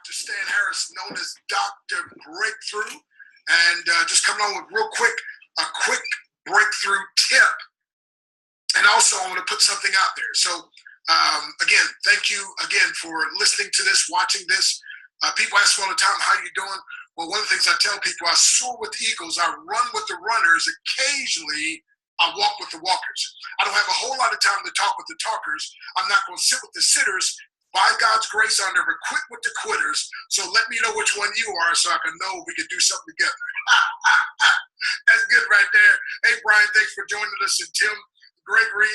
Dr. Stan Harris, known as Dr. Breakthrough, and just coming on with a quick breakthrough tip. And also, I want to put something out there. So, again, thank you again for listening to this, watching this. People ask me all the time, how you doing? Well, one of the things I tell people, I soar with the eagles, I run with the runners. Occasionally, I walk with the walkers. I don't have a whole lot of time to talk with the talkers. I'm not going to sit with the sitters. By God's grace, I'll never quit with the quitters. So let me know which one you are so I can know we can do something together. That's good right there. Hey, Brian, thanks for joining us. And Tim, Gregory,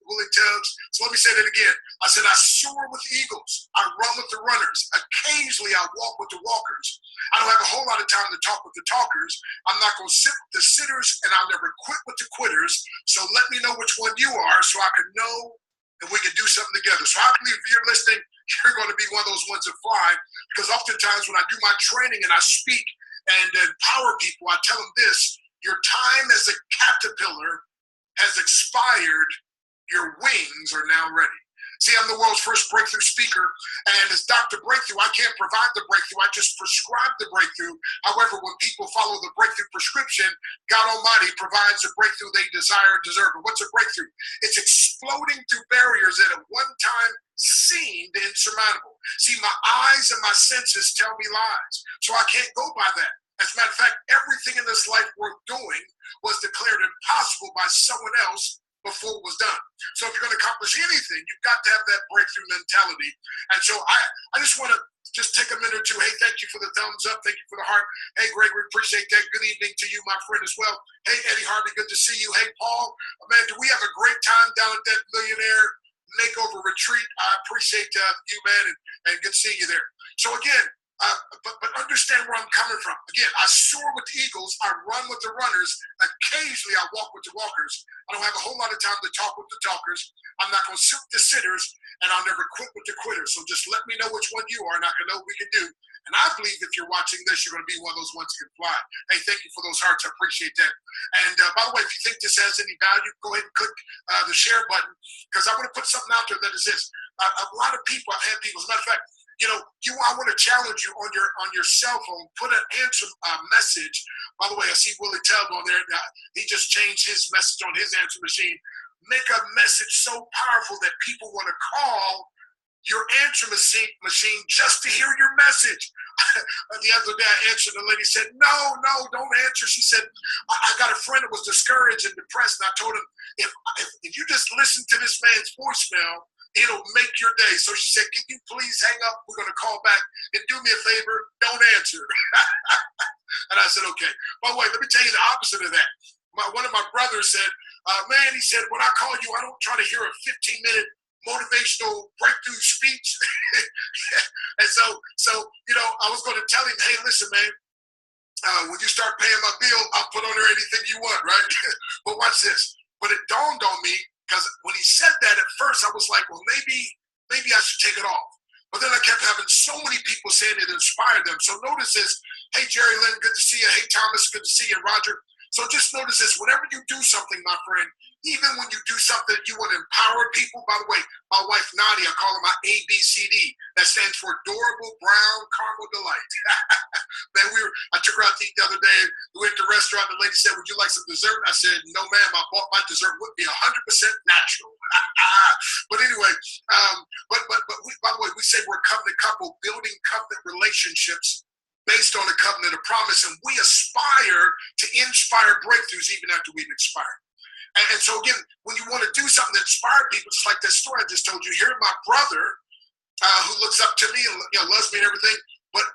Willie Tubbs. So let me say that again. I said, I soar with the eagles. I run with the runners. Occasionally, I walk with the walkers. I don't have a whole lot of time to talk with the talkers. I'm not going to sit with the sitters, and I'll never quit with the quitters. So let me know which one you are so I can know and we can do something together. So I believe if you're listening, you're going to be one of those ones that fly, because oftentimes when I do my training and I speak and empower people, I tell them this: your time as a caterpillar has expired, your wings are now ready. See, I'm the world's first breakthrough speaker, and as Dr. Breakthrough, I can't provide the breakthrough, I just prescribe the breakthrough. However, when people follow the breakthrough prescription, God Almighty provides the breakthrough they desire and deserve. And what's a breakthrough? It's exploding through barriers that at one time seemed insurmountable. See, my eyes and my senses tell me lies, so I can't go by that. As a matter of fact, everything in this life worth doing was declared impossible by someone else before it was done. So if you're going to accomplish anything, you've got to have that breakthrough mentality. And so I just want to just take a minute or two. Hey, thank you for the thumbs up. Thank you for the heart. Hey, Gregory, appreciate that. Good evening to you, my friend, as well. Hey, Eddie Harvey, good to see you. Hey, Paul, man, do we have a great time down at that millionaire makeover retreat? I appreciate you, man, and good seeing you there. So again, but understand where I'm coming from. Again, I soar with the eagles. I run with the runners. Occasionally, I walk with the walkers. I don't have a whole lot of time to talk with the talkers. I'm not going to sit with the sitters, and I'll never quit with the quitters. So just let me know which one you are, and I can know what we can do. And I believe if you're watching this, you're going to be one of those ones who can fly. Hey, thank you for those hearts. I appreciate that. And by the way, if you think this has any value, go ahead and click the share button, because I want to put something out there that is this. A lot of people, I've had people, as a matter of fact, I want to challenge you on your cell phone. Put an answer message. By the way, I see Willie Tubbs on there. He just changed his message on his answer machine. Make a message so powerful that people want to call your answer machine just to hear your message. The other day I answered, the lady said, no, don't answer. She said, I got a friend that was discouraged and depressed, and I told him, if you just listen to this man's voicemail, it'll make your day. So she said, can you please hang up? We're going to call back, and do me a favor, don't answer. And I said, okay. By the way, let me tell you the opposite of that. One of my brothers said, man, he said, when I call you, I don't try to hear a 15-minute motivational breakthrough speech. And so I was going to tell him, hey, listen, man, when you start paying my bill, I'll put on there anything you want, right? But watch this. But it dawned on me, because when he said that at first, I was like, well, maybe I should take it off. But then I kept having so many people saying it inspired them. So notice this. Hey, Jerry Lynn, good to see you. Hey, Thomas, good to see you. Roger. So just notice this. Whenever you do something, my friend, even when you do something you want to empower people. By the way, my wife, Nadia, I call her my ABCD. That stands for Adorable Brown Caramel Delight. Man, I took her out to eat the other day. We went to a restaurant. The lady said, would you like some dessert? I said, no, ma'am. I bought my dessert would be 100% natural. But anyway, but by the way, we say we're a covenant couple, building covenant relationships based on the covenant of promise, and we aspire to inspire breakthroughs even after we've expired. And so again, when you want to do something that inspires people, just like that story I just told you, here my brother who looks up to me and loves me and everything, but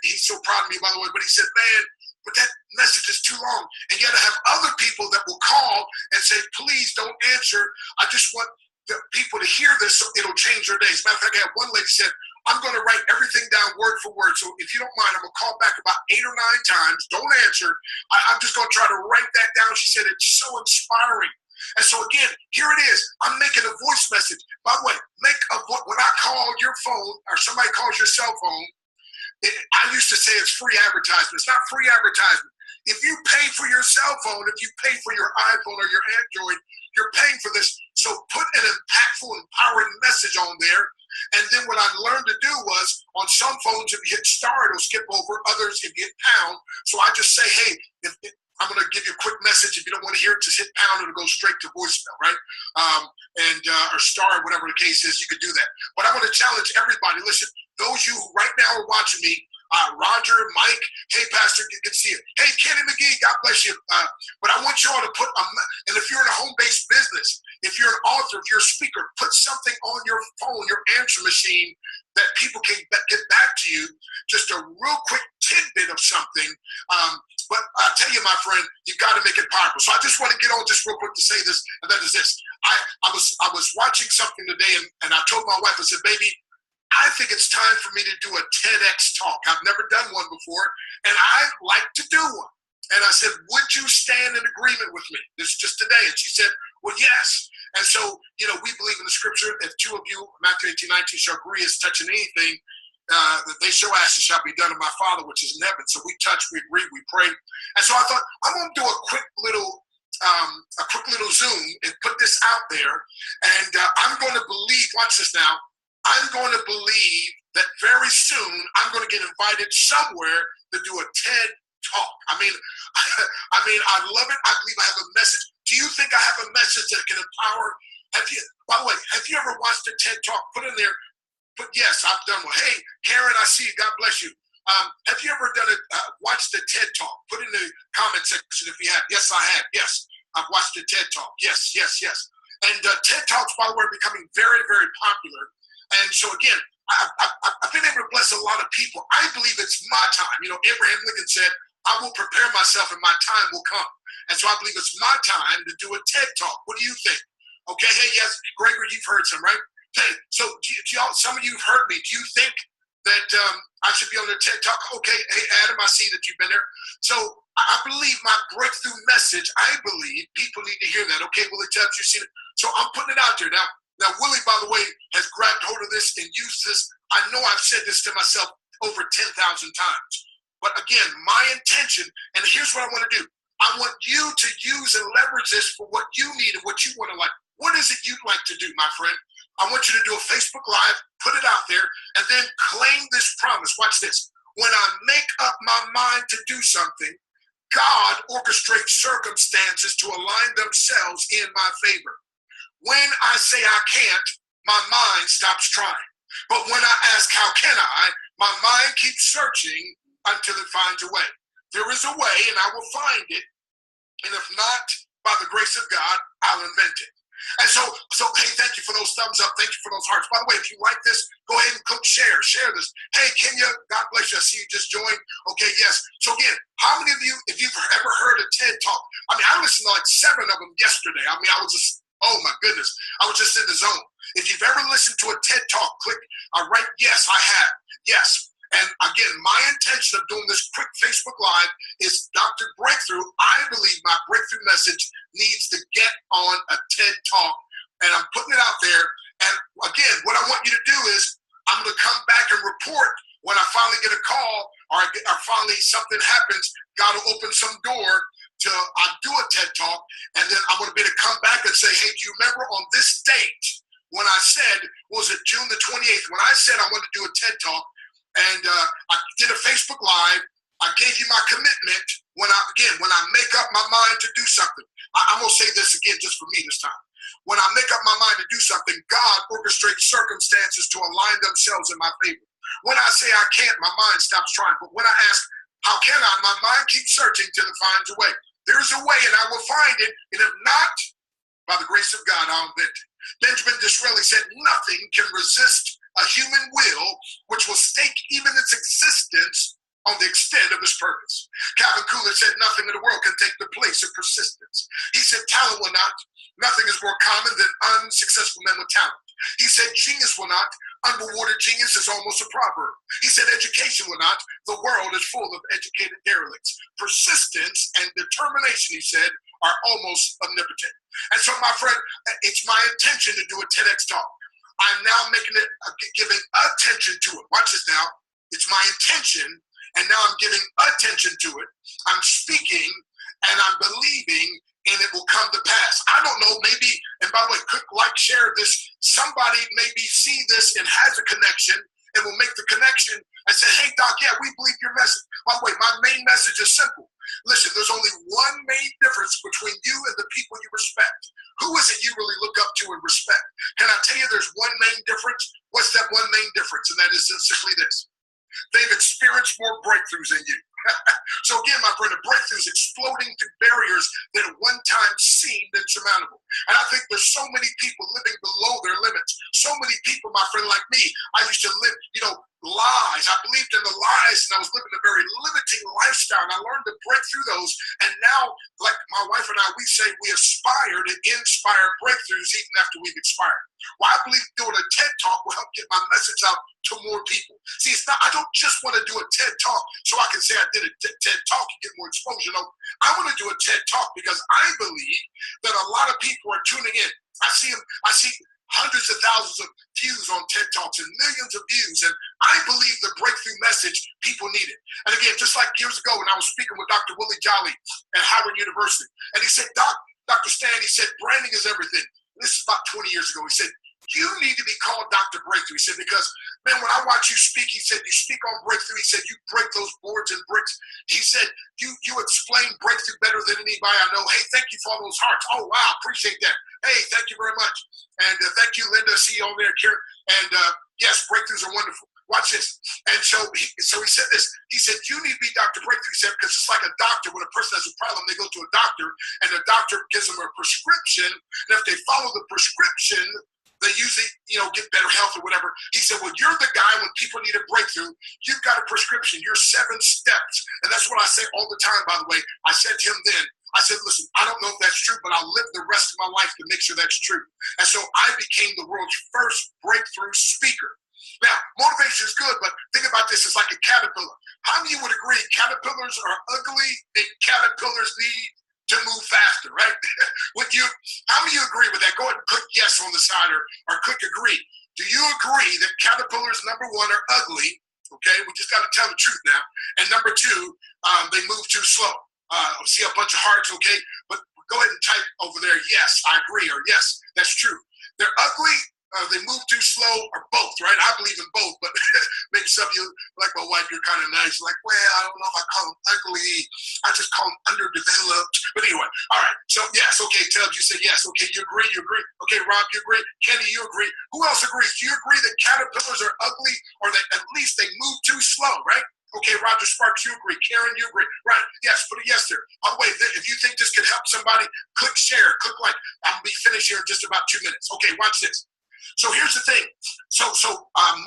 he's so proud of me, by the way, but he said, man, but that message is too long. And yet I have other people that will call and say, please don't answer. I just want the people to hear this so it'll change their days. Matter of fact, I had one lady said, I'm going to write everything down word for word. So if you don't mind, I'm going to call back about 8 or 9 times. Don't answer. I'm just going to try to write that down. She said, it's so inspiring. And so again, here it is. I'm making a voice message. By the way, when I call your phone or somebody calls your cell phone, I used to say it's free advertisement. It's not free advertisement. If you pay for your cell phone, if you pay for your iPhone or your Android, you're paying for this. So put an impactful, empowering message on there. And then what I learned to do was on some phones, if you hit star, it'll skip over. Others, if you hit pound. So I just say, hey, if I'm going to give you a quick message. If you don't want to hear it, just hit pound. It'll go straight to voicemail, right? Or star, whatever the case is, you could do that. But I want to challenge everybody. Listen, those you who right now are watching me, Roger, Mike, hey, Pastor, good to see you. Hey, Kenny McGee, God bless you. But I want you all to put, and if you're in a home-based business, if you're an author, if you're a speaker, put something on your phone, your answer machine, that people can get back to you, just a real quick tidbit of something. But I tell you, my friend, you got to make it powerful. So I just want to get on just real quick to say this, and that is this. I was watching something today, and I told my wife, I said, baby, I think it's time for me to do a TEDx talk. I've never done one before, and I'd like to do one. And I said, would you stand in agreement with me? This is just today. And she said, well, yes. And so, we believe in the scripture, if two of you, Matthew 18:19, shall agree as touching anything, that they shall ask, it shall be done of my Father which is in heaven. So we touch, we agree, we pray. And so I thought, I'm going to do a quick little Zoom and put this out there. And I'm going to believe, watch this now, I'm going to believe that very soon I'm going to get invited somewhere to do a TED talk. I mean, I love it. I believe I have a message. Do you think I have a message that can empower? By the way, have you ever watched a TED talk? Put in there, yes, I've done one. Hey, Karen, I see you. God bless you. Have you ever watched a TED talk? Put in the comment section if you have. Yes, I have. Yes, I've watched a TED talk. Yes. And TED talks, by the way, are becoming very, very popular. And so again, I've been able to bless a lot of people. I believe it's my time. Abraham Lincoln said, I will prepare myself and my time will come. And so I believe it's my time to do a TED talk. What do you think? Okay, hey, yes, Gregory, you've heard some, right? Hey, so some of you have heard me. Do you think that I should be on the TED talk? Okay, hey, Adam, I see that you've been there. So I believe my breakthrough message, I believe people need to hear that. Okay, Willie Tubbs, you've seen it. So I'm putting it out there. Now, Willie, by the way, has grabbed hold of this and used this. I know I've said this to myself over 10,000 times. But again, my intention, and here's what I want to do. I want you to use and leverage this for what you need and what you want to like. What is it you'd like to do, my friend? I want you to do a Facebook Live, put it out there, and then claim this promise. Watch this. When I make up my mind to do something, God orchestrates circumstances to align themselves in my favor. When I say I can't, my mind stops trying. But when I ask, how can I, my mind keeps searching until it finds a way. There is a way, and I will find it. And if not, by the grace of God, I'll invent it. And so hey, thank you for those thumbs up. Thank you for those hearts. By the way, if you like this, go ahead and click share. Share this. Hey, Kenya, God bless you. I see you just joined. Okay, yes. So again, how many of you, if you've ever heard a TED Talk? I mean, I listened to like 7 of them yesterday. I mean, I was just, oh my goodness, I was just in the zone. If you've ever listened to a TED Talk, click, write, yes, I have. Yes. And again, my intention of doing this quick Facebook Live is Dr. Breakthrough. I believe my breakthrough message needs to get on a TED Talk, and I'm putting it out there. And again, what I want you to do is I'm going to come back and report when I finally get a call or finally something happens. God will open some door to do a TED Talk, and then I'm going to be able to come back and say, hey, do you remember on this date when I said, was it June the 28th, when I said I wanted to do a TED Talk? And I did a Facebook Live. I gave you my commitment when I make up my mind to do something. I'm going to say this again just for me this time. When I make up my mind to do something, God orchestrates circumstances to align themselves in my favor. When I say I can't, my mind stops trying. But when I ask, how can I, my mind keeps searching till it finds a way. There's a way, and I will find it. And if not, by the grace of God, I'll invent it. Benjamin Disraeli said, nothing can resist a human will which will stake even its existence on the extent of his purpose. Calvin Coolidge said, nothing in the world can take the place of persistence. He said, talent will not. Nothing is more common than unsuccessful men with talent. He said, genius will not. Unrewarded genius is almost a proverb. He said, education will not. The world is full of educated derelicts. Persistence and determination, he said, are almost omnipotent. And so, my friend, it's my intention to do a TEDx talk. I'm now making it, giving attention to it. Watch this now. It's my intention, and now I'm giving attention to it. I'm speaking, and I'm believing, and it will come to pass. I don't know, maybe, and by the way, click like, share this. Somebody maybe see this and has a connection and will make the connection and say, hey, Doc, yeah, we believe your message. By the way, my main message is simple. Listen, there's only one main difference between you and the people you respect. Who is it you really look up to and respect? Can I tell you there's one main difference? What's that one main difference? And that is simply this. They've experienced more breakthroughs than you. So again, my friend, a breakthrough is exploding through barriers that at one time seemed insurmountable. And I think there's so many people living below their limits. So many people, my friend, like me, I used to live, lies. I believed in the lies, and I was living a very limiting lifestyle. And I learned to break through those. And now, like my wife and I, we say we aspire to inspire breakthroughs even after we've expired. Well, I believe doing a TED Talk will help get my message out to more people. See, it's not, I don't just want to do a TED Talk so I can say I did a TED Talk and get more exposure. No, I want to do a TED Talk because I believe that a lot of people are tuning in. I see hundreds of thousands of views on TED Talks and millions of views, and I believe the breakthrough message people need it. And again, just like years ago when I was speaking with Dr. Willie Jolly at Howard University, and he said, Dr. Stan, he said, branding is everything. This is about 20 years ago. He said, you need to be called Dr. Breakthrough. He said, because, man, when I watch you speak, he said, you speak on breakthrough. He said, you break those boards and bricks. He said, you explain breakthrough better than anybody I know. Hey, thank you for all those hearts. Oh, wow, appreciate that. Hey, thank you very much. And thank you, Linda. See you over there, Karen. And yes, breakthroughs are wonderful. Watch this. And so he said this. He said, you need to be Dr. Breakthrough. He said, because it's like a doctor. When a person has a problem, they go to a doctor, and the doctor gives them a prescription. And if they follow the prescription, they usually, get better health or whatever. He said, well, you're the guy when people need a breakthrough. You've got a prescription. You're 7 steps. And that's what I say all the time, by the way. I said to him then, I said, listen, I don't know if that's true, but I'll live the rest of my life to make sure that's true. And so I became the world's first breakthrough speaker. Now, motivation is good, but think about this. It's like a caterpillar. How many of you would agree caterpillars are ugly and caterpillars need to move faster, right? How many of you agree with that? Go ahead and click yes on the side or click agree. Do you agree that caterpillars, number one, are ugly? Okay, we just got to tell the truth now. And number two, they move too slow. See a bunch of hearts, okay? But go ahead and type over there, yes, I agree, or yes, that's true. They're ugly, they move too slow, or both, right? I believe in both, but maybe some of you, like my wife, you're kind of nice. Like, well, I don't know if I call them ugly. I just call them underdeveloped. But anyway, all right. So, yes, okay, Tubbs, you said yes. Okay, you agree? Okay, Rob, you agree? Kenny, you agree? Who else agrees? Do you agree that caterpillars are ugly, or that at least they move too slow, right? Okay, Roger Sparks, you agree. Karen, you agree. Right, yes, put a yes there. By the way, if you think this could help somebody, click share, click like. I'm going to be finished here in just about 2 minutes. Okay, watch this. So here's the thing. So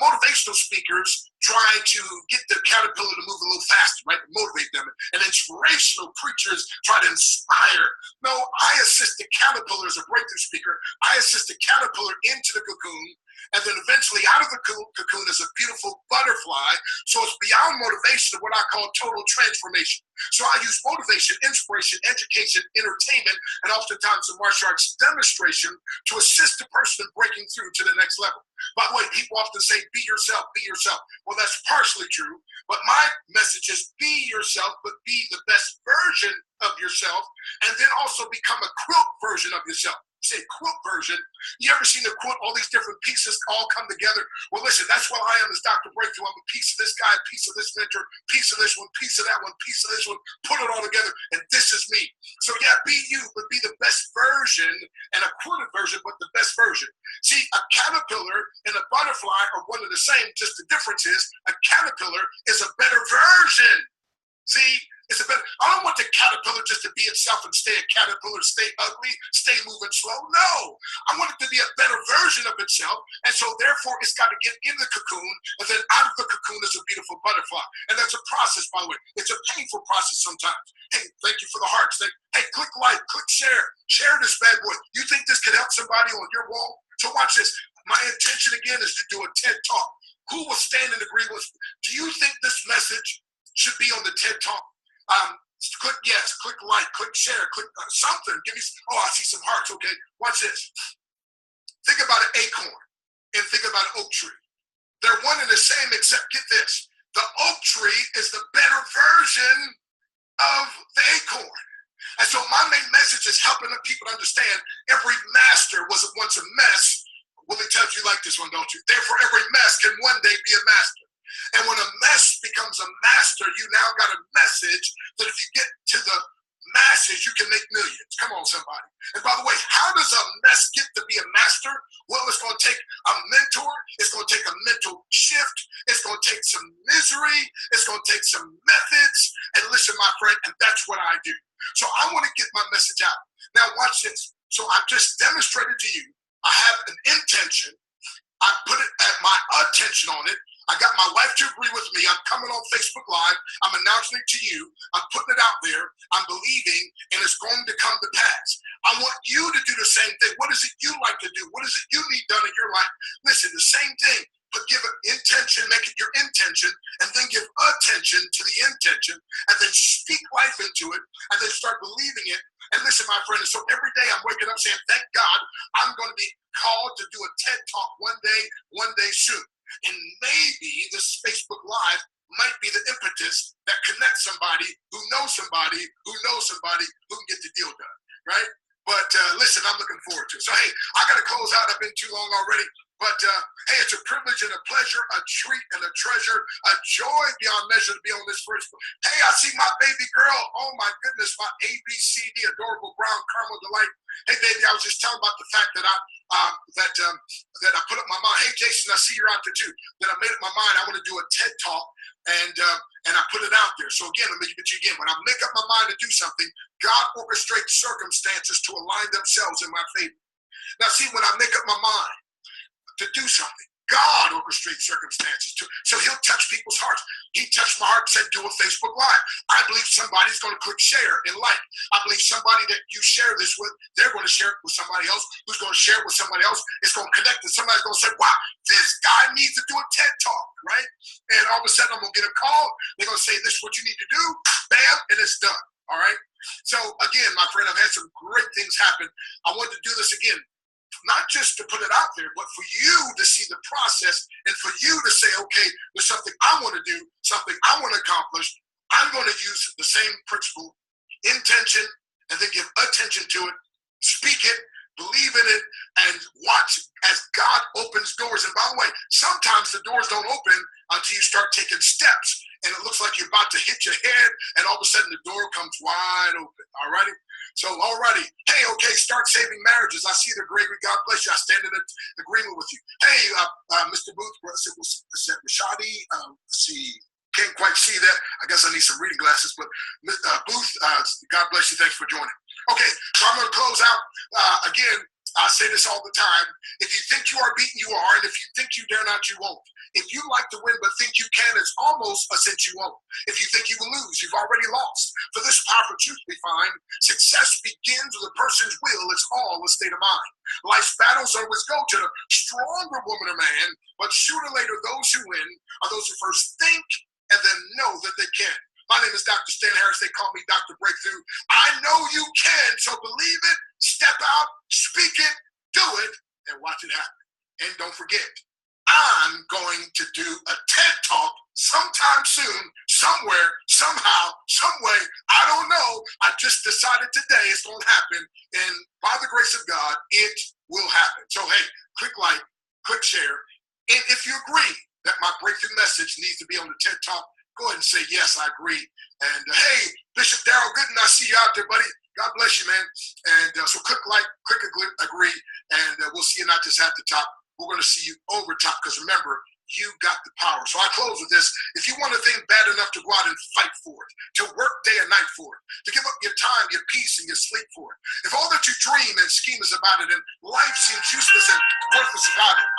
motivational speakers try to get the caterpillar to move a little faster, right? Motivate them. And inspirational preachers try to inspire. No, I assist the caterpillar as a breakthrough speaker. I assist the caterpillar into the cocoon. And then eventually out of the cocoon is a beautiful butterfly. So it's beyond motivation of what I call total transformation. So I use motivation, inspiration, education, entertainment, and oftentimes the martial arts demonstration to assist the person in breaking through to the next level. By the way, people often say, be yourself, be yourself. Well, that's partially true, but my message is be yourself, but be the best version of yourself, and then also become a quilt version of yourself. Say quilt version. You ever seen the quilt, all these different pieces all come together? Well, listen, that's what I am as Dr. Breakthrough. I'm a piece of this guy, a piece of this mentor, piece of this one, piece of that one, piece of this one, put it all together, and this is me. So yeah, be you, but be the best version, and a quilted version, but the best version. See, a caterpillar and a butterfly are one and the same, just the difference is a caterpillar is a better version. See, it's a better, I don't want the caterpillar just to be itself and stay a caterpillar, stay ugly, stay moving slow. No, I want it to be a better version of itself. And so therefore it's got to get in the cocoon, and then out of the cocoon is a beautiful butterfly. And that's a process, by the way. It's a painful process sometimes. Hey, thank you for the hearts. Hey, click like, click share. Share this bad boy. You think this could help somebody on your wall? So watch this. My intention again is to do a TED Talk. Who will stand and agree with? Do you think this message should be on the TED Talk? Click yes, click like, click share, click something. Give me, I see some hearts. Okay, watch this. Think about an acorn and think about an oak tree. They're one and the same, except get this. The oak tree is the better version of the acorn. And so my main message is helping people understand every master was once a mess. Willie tells you like this one, don't you? Therefore, every mess can one day be a master. And when a mess becomes a master, you now got a message that if you get to the masses, you can make millions. Come on, somebody. And by the way, how does a mess get to be a master? Well, it's going to take a mentor. It's going to take a mental shift. It's going to take some misery. It's going to take some methods. And listen, my friend, and that's what I do. So I want to get my message out. Now, watch this. So I've just demonstrated to you, I have an intention. I put it at my attention on it. I got my wife to agree with me. I'm coming on Facebook Live. I'm announcing it to you. I'm putting it out there. I'm believing, and it's going to come to pass. I want you to do the same thing. What is it you like to do? What is it you need done in your life? Listen, the same thing, but give it intention, make it your intention, and then give attention to the intention, and then speak life into it, and then start believing it. And listen, my friend, so every day I'm waking up saying, thank God, I'm going to be called to do a TED Talk one day soon. And maybe this Facebook Live might be the impetus that connects somebody who knows somebody who knows somebody who can get the deal done, right? But listen, I'm looking forward to it. So, hey, I got to close out. I've been too long already. But, hey, it's a privilege and a pleasure, a treat and a treasure, a joy beyond measure to be on this first. Hey, I see my baby girl. Oh, my goodness, my ABCD, adorable brown caramel delight. Hey, baby, I was just telling about the fact that I put up my mind. Hey, Jason, I see you're out there too. That I made up my mind. I want to do a TED Talk, and I put it out there. So again, let me get you again. When I make up my mind to do something, God orchestrates circumstances to align themselves in my favor. Now, see, when I make up my mind to do something, God orchestrates circumstances too. So he'll touch people's hearts. He touched my heart and said, do a Facebook Live. I believe somebody's going to click share and like. I believe somebody that you share this with, they're going to share it with somebody else who's going to share it with somebody else. It's going to connect and somebody's going to say, wow, this guy needs to do a TED Talk, right? And all of a sudden I'm going to get a call. They're going to say, this is what you need to do. Bam, and it's done. All right. So again, my friend, I've had some great things happen. I wanted to do this again. Not just to put it out there, but for you to see the process and for you to say, okay, there's something I want to do, something I want to accomplish. I'm going to use the same principle, intention, and then give attention to it, speak it, believe in it, and watch as God opens doors. And by the way, sometimes the doors don't open until you start taking steps, and it looks like you're about to hit your head, and all of a sudden the door comes wide open. All righty? So, alrighty. Hey, okay, start saving marriages. I see the Gregory. God bless you. I stand in agreement with you. Hey, Mr. Booth, Rashadi, let's see. Can't quite see that. I guess I need some reading glasses. But Booth, God bless you. Thanks for joining. Okay, so I'm going to close out. Again, I say this all the time. If you think you are beaten, you are. And if you think you dare not, you won't. If you like to win but think you can, it's almost a cinch you won't. If you think you will lose, you've already lost. For this powerful truth we find, success begins with a person's will. It's all a state of mind. Life's battles always go to the stronger woman or man, but sooner or later, those who win are those who first think and then know that they can. My name is Dr. Stan Harris. They call me Dr. Breakthrough. I know you can, so believe it, step out, speak it, do it, and watch it happen. And don't forget, I'm going to do a TED Talk sometime soon, somewhere, somehow, some way. I don't know. I just decided today it's going to happen. And by the grace of God, it will happen. So, hey, click like, click share. And if you agree that my breakthrough message needs to be on the TED Talk, go ahead and say, yes, I agree. And hey, Bishop Darrell Gooden, I see you out there, buddy. God bless you, man. And so click like, click agree, and we'll see you not just at the top. We're going to see you over top, because remember, you got the power. So I close with this. If you want a thing bad enough to go out and fight for it, to work day and night for it, to give up your time, your peace, and your sleep for it, if all that you dream and scheme is about it, and life seems useless and worthless about it,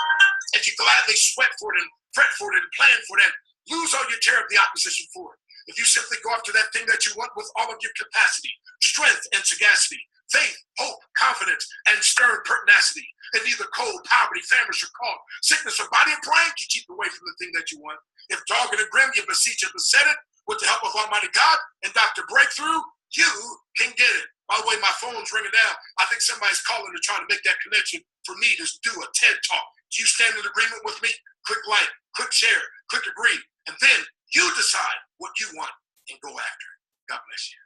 if you gladly sweat for it and fret for it and plan for it, and lose all your terror of the opposition for it, if you simply go after that thing that you want with all of your capacity, strength, and sagacity, faith, hope, confidence, and stern pertinacity, and neither cold, poverty, famine, or cold, sickness, or body and brain can keep away from the thing that you want. If dogged and grim, you beseech and beset it, with the help of Almighty God and Dr. Breakthrough, you can get it. By the way, my phone's ringing down. I think somebody's calling to try to make that connection for me to do a TED Talk. Do you stand in agreement with me? Click like, click share, click agree, and then you decide what you want and go after it. God bless you.